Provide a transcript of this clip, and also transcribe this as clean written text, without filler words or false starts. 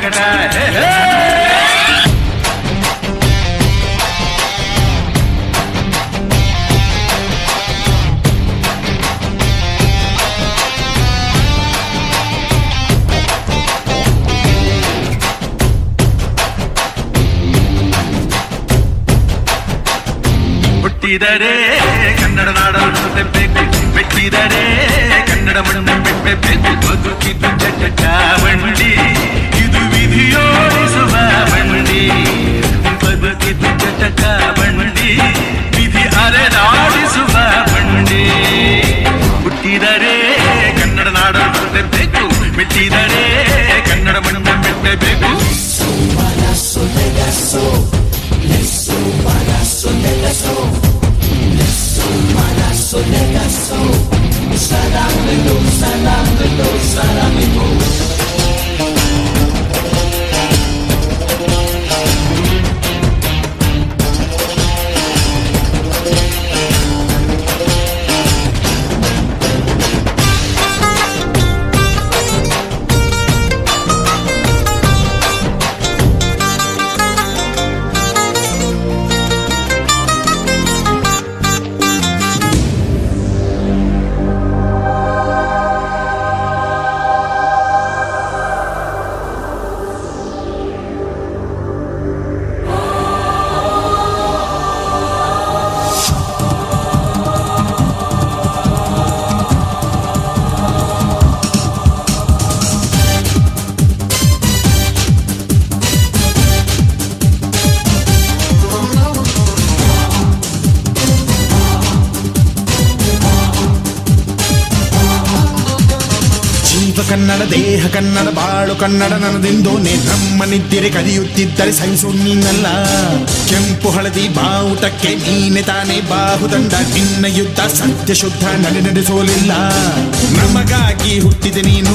ಕಟ ಹುಟ್ಟಿದರೆ ಕನ್ನಡ ನಾಡನ್ನು ತೆಪ್ಪಬೇಕು, ಮೆಟ್ಟಿದರೆ ಕನ್ನಡ ಮಣ್ಣನ್ನು ಬೆಟ್ಟಬೇಕು. ಬದುಕಿದ್ದು ಚಟಾವಣಿ, ಇದು ವಿಧಿಯೋಡಿಸುವ ಬಂಡಿ. ಬದುಕಿದ್ದು ಚಟಾವಣಿ, ವಿಧಿ ಅರೆದಾಡಿಸುವ ಬಂಡಿ. ಹುಟ್ಟಿದರೆ ಕನ್ನಡ ನಾಡನ್ನು ತೆಪ್ಪಬೇಕು, ಮೆಟ್ಟಿದರೆ ಕನ್ನಡ ಮಣ್ಣನ್ನು ಬೆಟ್ಟಬೇಕು. ಕನ್ನಡ ದೇಹ ಕನ್ನಡ ಬಾಳು ಕನ್ನಡ ನನ್ನದೆಂದೋನೆ ನಮ್ಮ ನಿದ್ದಿರೆ ಕದಿಯುತ್ತಿದ್ದರೆ ಸಹಿಸು ನೀನಲ್ಲ. ಕೆಂಪು ಹಳದಿ ಬಾವುಟಕ್ಕೆ ನೀನೆ ತಾನೇ ಬಾಹುದಂಡ, ನಿನ್ನ ಯುದ್ಧ ಸತ್ಯ ಶುದ್ಧ ನಡೆಸೋಲಿಲ್ಲ. ನಮಗಾಗಿ ಹುಟ್ಟಿದೆ ನೀನು